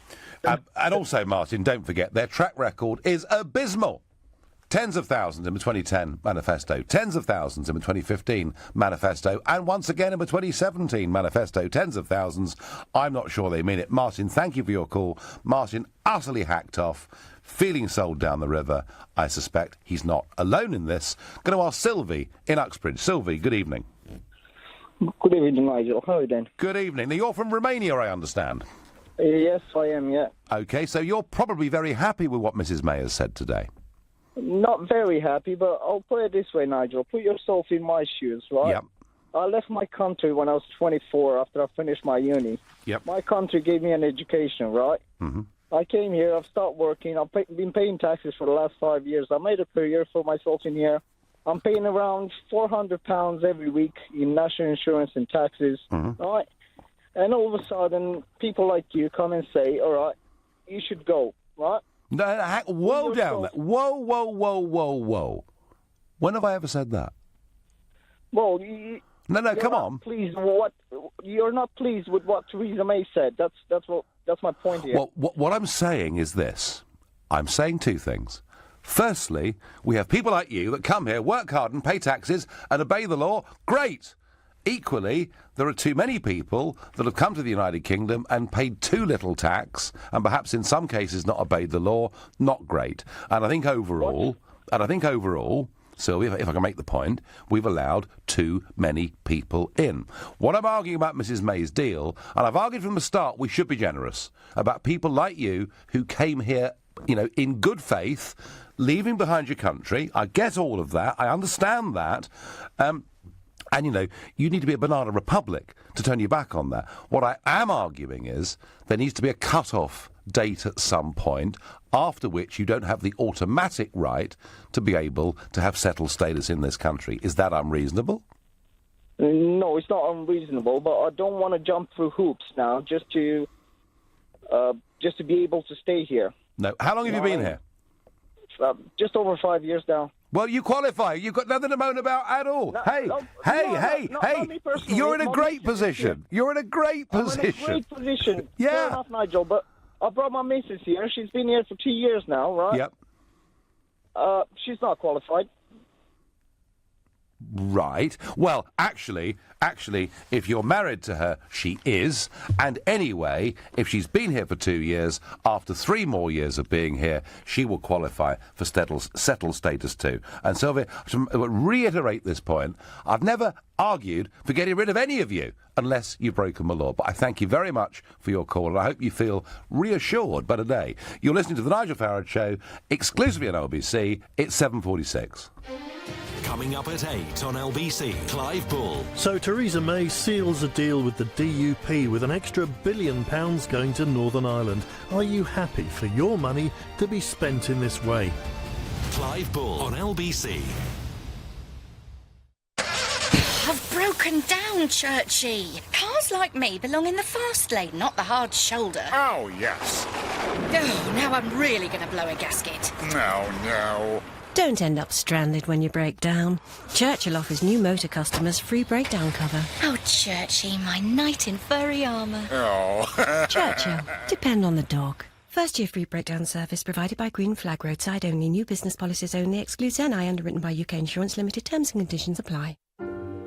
Wow. And also, Martin, don't forget, their track record is abysmal. Tens of thousands in the 2010 manifesto, tens of thousands in the 2015 manifesto, and once again in the 2017 manifesto, tens of thousands. I'm not sure they mean it. Martin, thank you for your call. Martin, utterly hacked off, feeling sold down the river. I suspect he's not alone in this. Going to ask Sylvie in Uxbridge. Sylvie, good evening. Good evening, Nigel. How are you doing? Good evening. Now, you're from Romania, I understand. Yes, I am, yeah. OK, so you're probably very happy with what Mrs May has said today. Not very happy, but I'll put it this way, Nigel. Put yourself in my shoes, right? Yep. I left my country when I was 24 after I finished my uni. Yep. My country gave me an education, right? Mm-hmm. I came here, I've started working, I've been paying taxes for the last 5 years. I made a career for myself in here. I'm paying around £400 every week in national insurance and taxes, right? And all of a sudden, people like you come and say, all right, you should go, right? No, whoa down there. Whoa, whoa, whoa, whoa, whoa. When have I ever said that? Well, No, come on. You're not pleased with what Theresa May said. That's my point here. Well, what I'm saying is this. I'm saying two things. Firstly, we have people like you that come here, work hard and pay taxes and obey the law. Great. Equally, there are too many people that have come to the United Kingdom and paid too little tax and perhaps in some cases not obeyed the law. Not great. And I think overall, Sylvia, if I can make the point, we've allowed too many people in. What I'm arguing about Mrs May's deal, and I've argued from the start we should be generous about people like you who came here, in good faith, leaving behind your country. I get all of that. I understand that. And, you need to be a banana republic to turn your back on that. What I am arguing is there needs to be a cut-off date at some point, after which you don't have the automatic right to be able to have settled status in this country. Is that unreasonable? No, it's not unreasonable, but I don't want to jump through hoops now just to be able to stay here. No. How long have you been here? Just over 5 years now. Well, you qualify. You've got nothing to moan about at all. Hey, not me personally. You're in a great position. You're in a great position. I'm in a great position. Yeah. Fair enough, Nigel, but I brought my missus here. She's been here for 2 years now, right? Yep. She's not qualified. Right. Well, actually, if you're married to her, she is. And anyway, if she's been here for 2 years, after 3 more years of being here, she will qualify for settled status too. And Sylvia, to reiterate this point, I've never argued for getting rid of any of you unless you've broken the law. But I thank you very much for your call, and I hope you feel reassured by today. You're listening to The Nigel Farage Show, exclusively on LBC. It's 7:46. Coming up at 8 on LBC, Clive Bull. So Theresa May seals a deal with the DUP with an extra £1 billion going to Northern Ireland. Are you happy for your money to be spent in this way? Clive Bull on LBC. I've broken down, Churchy. Cars like me belong in the fast lane, not the hard shoulder. Oh, yes. Oh, now I'm really going to blow a gasket. No. Don't end up stranded when you break down. Churchill offers new motor customers free breakdown cover. Oh, Churchy, my knight in furry armour. Oh. Churchill. Depend on the dog. First year free breakdown service provided by Green Flag, roadside only. New business policies only. Excludes NI, underwritten by UK Insurance Limited. Terms and conditions apply.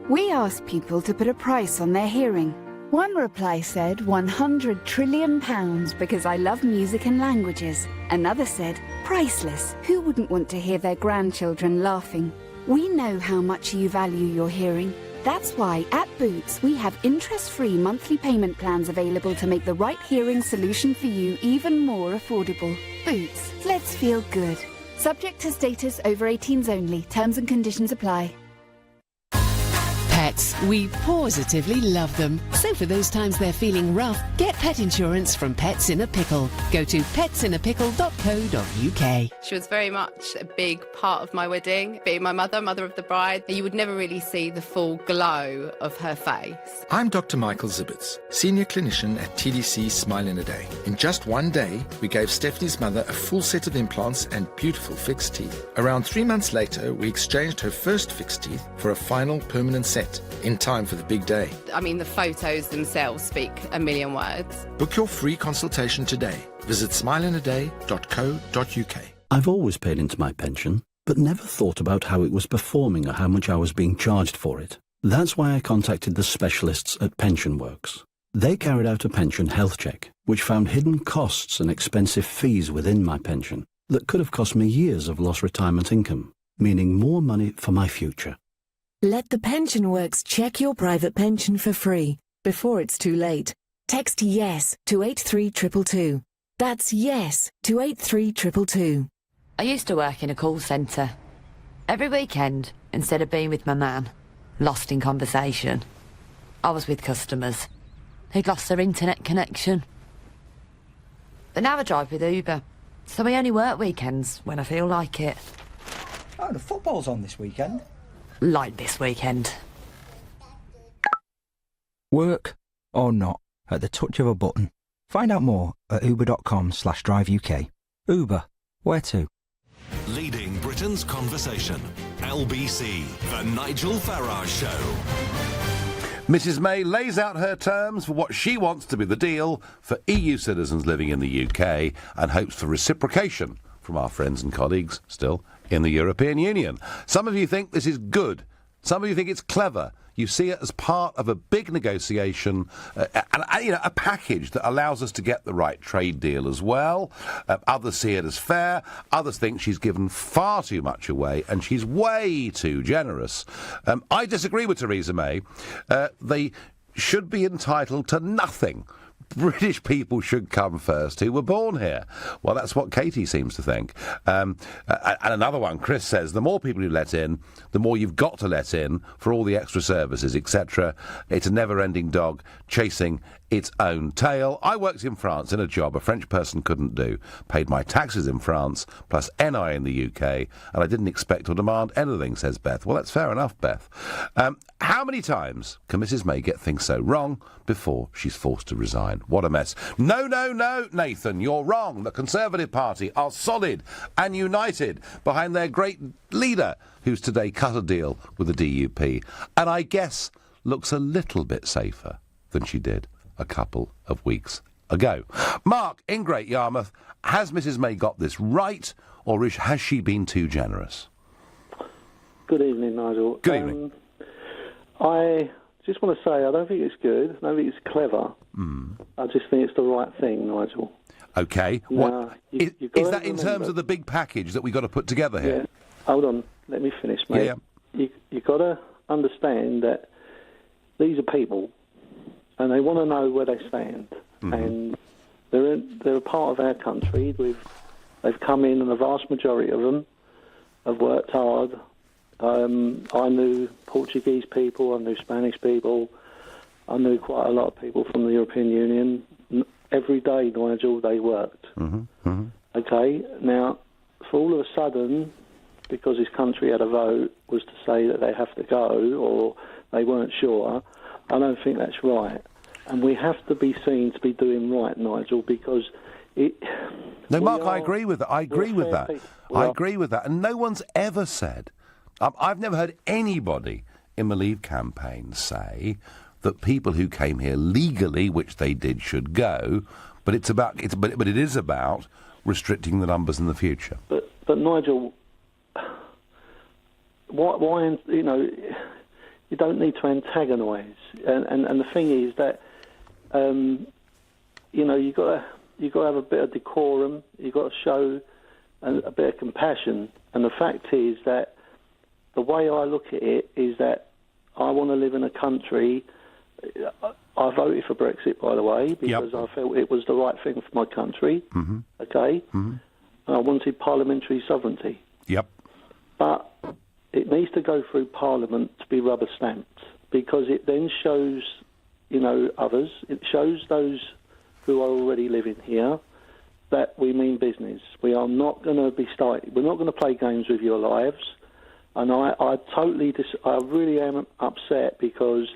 We asked people to put a price on their hearing. One reply said £100 trillion because I love music and languages. Another said, priceless. Who wouldn't want to hear their grandchildren laughing? We know how much you value your hearing. That's why at Boots we have interest-free monthly payment plans available to make the right hearing solution for you even more affordable. Boots, let's feel good. Subject to status, over 18s only. Terms and conditions apply. pets. We positively love them. So for those times they're feeling rough, get pet insurance from Pets in a Pickle. Go to petsinnapickle.co.uk. She was very much a big part of my wedding, being my mother of the bride. You would never really see the full glow of her face. I'm Dr. Michael Zibbets, Senior Clinician at TDC Smile in a Day. In just one day, we gave Stephanie's mother a full set of implants and beautiful fixed teeth. Around 3 months later, we exchanged her first fixed teeth for a final permanent set, in time for the big day. I mean, the photos themselves speak a million words. Book your free consultation today. Visit smileinaday.co.uk. I've always paid into my pension, but never thought about how it was performing or how much I was being charged for it. That's why I contacted the specialists at PensionWorks. They carried out a pension health check, which found hidden costs and expensive fees within my pension that could have cost me years of lost retirement income, meaning more money for my future. Let the PensionWorks check your private pension for free before it's too late. Text YES to 83222. That's YES to 83222. I used to work in a call centre. Every weekend, instead of being with my man, lost in conversation, I was with customers who'd lost their internet connection. But now I drive with Uber, so I only work weekends when I feel like it. Oh, the football's on this weekend. Like this weekend. Work or not, at the touch of a button. Find out more at uber.com/driveuk. Uber, where to? Leading Britain's conversation. LBC, The Nigel Farage Show. Mrs May lays out her terms for what she wants to be the deal for EU citizens living in the UK and hopes for reciprocation from our friends and colleagues still in the European Union. Some of you think this is good. Some of you think it's clever. You see it as part of a big negotiation, a package that allows us to get the right trade deal as well. Others see it as fair. Others think she's given far too much away and she's way too generous. I disagree with Theresa May. They should be entitled to nothing. British people should come first who were born here. Well, that's what Katie seems to think. And another one, Chris says, the more people you let in, the more you've got to let in for all the extra services, etc. It's a never-ending dog chasing its own tail. I worked in France in a job a French person couldn't do. Paid my taxes in France, plus NI in the UK, and I didn't expect or demand anything, says Beth. Well, that's fair enough, Beth. How many times can Mrs May get things so wrong before she's forced to resign? What a mess. No, Nathan, you're wrong. The Conservative Party are solid and united behind their great leader, who's today cut a deal with the DUP, and I guess looks a little bit safer than she did a couple of weeks ago. Mark, in Great Yarmouth, has Mrs May got this right, or has she been too generous? Good evening, Nigel. Good evening. I just want to say I don't think it's good. I don't think it's clever. I just think it's the right thing, Nigel. OK. Is that in terms of the big package that we've got to put together here? Yeah. Hold on. Let me finish, mate. Yeah. You've got to understand that these are people and they want to know where they stand. And they're a part of our country. They've come in, and the vast majority of them have worked hard. I knew Portuguese people, I knew Spanish people, I knew quite a lot of people from the European Union. Every day, Nigel, they worked. Okay, now, for all of a sudden, because this country had a vote, was to say that they have to go, or they weren't sure, I don't think that's right. And we have to be seen to be doing right, Nigel, because it... No, Mark, I agree with that. I agree with that. I agree with that. And no one's ever said... I've never heard anybody in the Leave campaign say that people who came here legally, which they did, should go, but it is about restricting the numbers in the future. But Nigel, why you know, you don't need to antagonise. And the thing is that you know, you've got to have a bit of decorum. You've got to show a bit of compassion. And the fact is that the way I look at it is that I want to live in a country. I voted for Brexit, by the way, because I felt it was the right thing for my country. Okay, and I wanted parliamentary sovereignty. Yep. But it needs to go through Parliament to be rubber stamped, because it then shows, others. It shows those who are already living here that we mean business. We are not going to we're not going to play games with your lives. And I really am upset because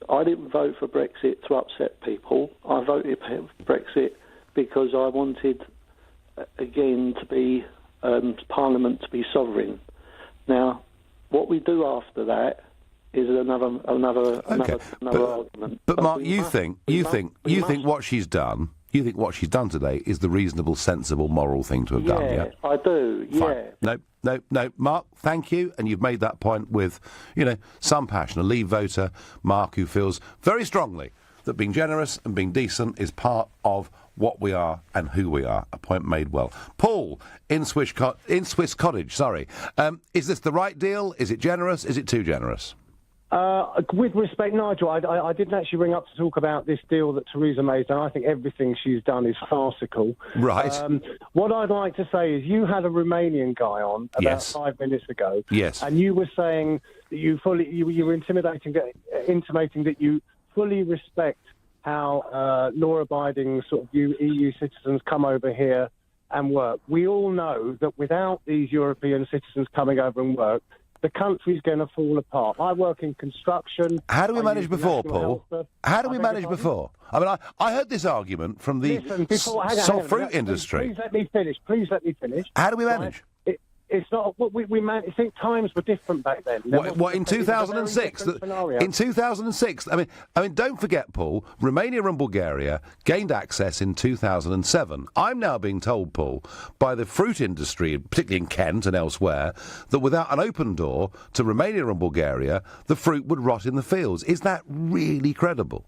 I didn't vote for Brexit to upset people. I voted for Brexit because I wanted, again, to be Parliament to be sovereign. Now, what we do after that is another argument. But Mark, you think what she's done? You think what she's done today is the reasonable, sensible, moral thing to have done? Yeah, I do. Fine. Yeah. No, Mark, thank you, and you've made that point with, some passion. A Leave voter, Mark, who feels very strongly that being generous and being decent is part of what we are and who we are. A point made well. Paul, in Swiss Cottage, is this the right deal? Is it generous? Is it too generous? With respect, Nigel, I didn't actually ring up to talk about this deal that Theresa May's done. I think everything she's done is farcical. Right. What I'd like to say is you had a Romanian guy on about 5 minutes ago. Yes. And you were saying that you were intimating that you fully respect how law-abiding sort of EU citizens come over here and work. We all know that without these European citizens coming over and work, the country's going to fall apart. I work in construction. How do we manage before, Paul? How do we manage before? I mean, I heard this argument from the soft fruit industry. Please let me finish. How do we manage? It's not. I think times were different back then. What in 2006? In 2006, I mean, don't forget, Paul. Romania and Bulgaria gained access in 2007. I'm now being told, Paul, by the fruit industry, particularly in Kent and elsewhere, that without an open door to Romania and Bulgaria, the fruit would rot in the fields. Is that really credible?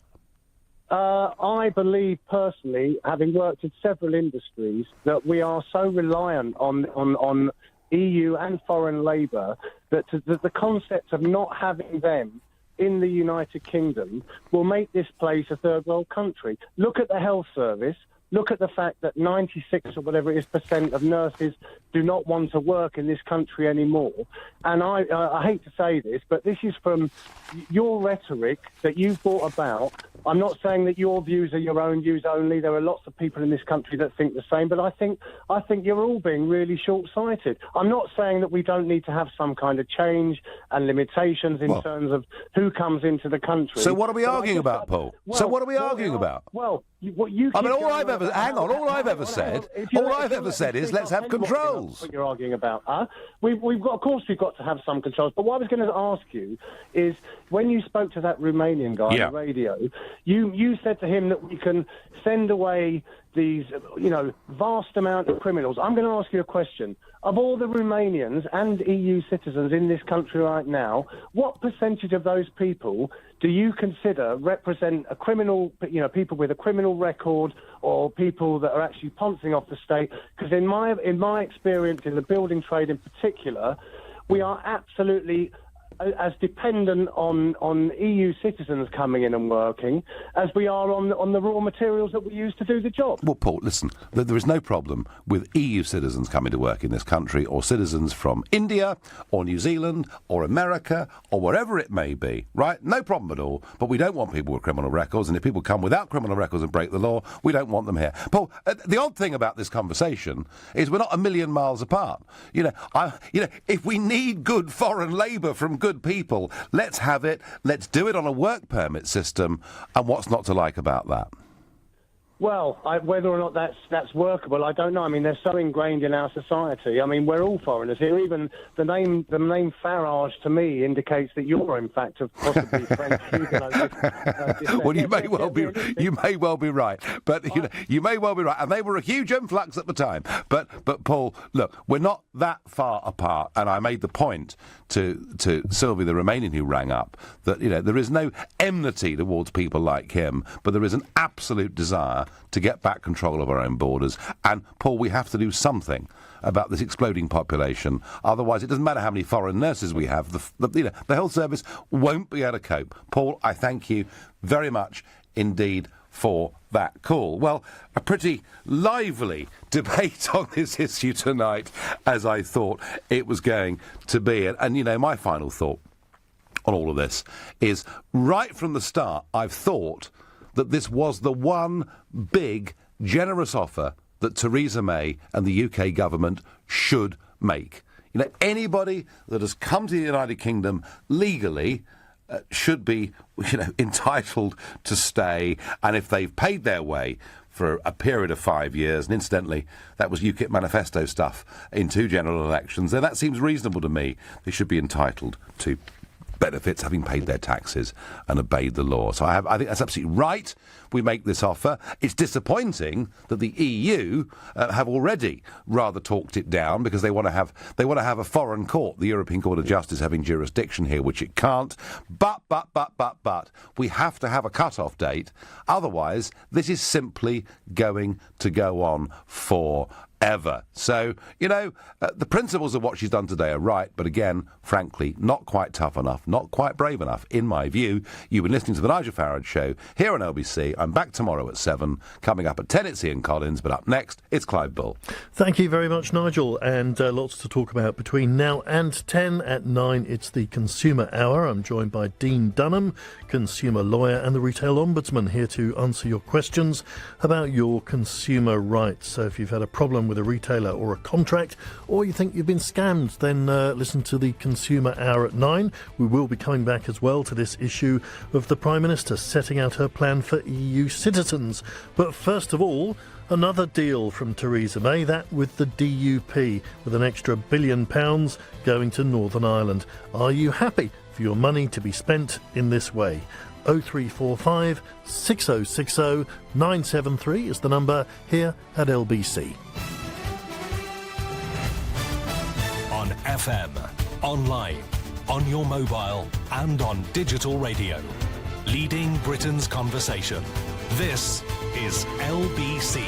I believe personally, having worked in several industries, that we are so reliant on EU and foreign labour that the concept of not having them in the United Kingdom will make this place a third world country. Look at the health service. Look at the fact that 96 or whatever it is % of nurses do not want to work in this country anymore. And I hate to say this, but this is from your rhetoric that you've brought about. I'm not saying that your views are your own views only. There are lots of people in this country that think the same, but I think you're all being really short-sighted. I'm not saying that we don't need to have some kind of change and limitations in terms of who comes into the country. So what are we arguing about, Paul? All I've ever said is let's have controls. What you're arguing about, of course we've got to have some controls. But what I was going to ask you is, when you spoke to that Romanian guy on the radio, you said to him that we can send away these, vast amount of criminals. I'm going to ask you a question. Of all the Romanians and EU citizens in this country right now, what percentage of those people do you consider represent a criminal, people with a criminal record or people that are actually pouncing off the state? Because in my experience in the building trade in particular, we are absolutely as dependent on EU citizens coming in and working as we are on the raw materials that we use to do the job. Well, Paul, listen, there is no problem with EU citizens coming to work in this country, or citizens from India or New Zealand or America or wherever it may be, right? No problem at all. But we don't want people with criminal records, and if people come without criminal records and break the law, we don't want them here. Paul, the odd thing about this conversation is we're not a million miles apart. If we need good foreign labour from good people, let's have it. Let's do it on a work permit system. And what's not to like about that? Well, whether or not that's workable, I don't know. I mean, they're so ingrained in our society. I mean, we're all foreigners here. Even the name Farage to me indicates that you're, in fact, possibly French. Well, you may well be right. But you may well be right. And they were a huge influx at the time. But Paul, look, we're not that far apart. And I made the point to Sylvie, the Romanian who rang up, that there is no enmity towards people like him, but there is an absolute desire to get back control of our own borders. And, Paul, we have to do something about this exploding population. Otherwise, it doesn't matter how many foreign nurses we have. The health service won't be able to cope. Paul, I thank you very much indeed for that call. Well, a pretty lively debate on this issue tonight, as I thought it was going to be. And my final thought on all of this is, right from the start, I've thought that this was the one big, generous offer that Theresa May and the UK government should make. You know, anybody that has come to the United Kingdom legally should be, entitled to stay, and if they've paid their way for a period of 5 years, and incidentally, that was UKIP manifesto stuff in 2 general elections, then that seems reasonable to me. They should be entitled to benefits, having paid their taxes and obeyed the law. So I think that's absolutely right. We make this offer. It's disappointing that the EU have already rather talked it down, because they want to have a foreign court, the European Court of Justice, having jurisdiction here, which it can't. But we have to have a cut-off date. Otherwise, this is simply going to go on forever. So, the principles of what she's done today are right, but again, frankly, not quite tough enough, not quite brave enough, in my view. You've been listening to the Nigel Farage Show here on LBC. I'm back tomorrow at 7. Coming up at 10, it's Ian Collins, but up next, it's Clive Bull. Thank you very much, Nigel, and lots to talk about between now and 10. At 9, it's the Consumer Hour. I'm joined by Dean Dunham, consumer lawyer and the Retail Ombudsman, here to answer your questions about your consumer rights. So if you've had a problem with a retailer or a contract, or you think you've been scammed, then listen to the Consumer Hour at 9. We will be coming back as well to this issue of the Prime Minister setting out her plan for EU citizens. But first of all, another deal from Theresa May, that with the DUP, with an extra £1 billion going to Northern Ireland. Are you happy for your money to be spent in this way? 0345 6060 973 is the number here at LBC. On FM, online, on your mobile and on digital radio. Leading Britain's conversation. This is LBC.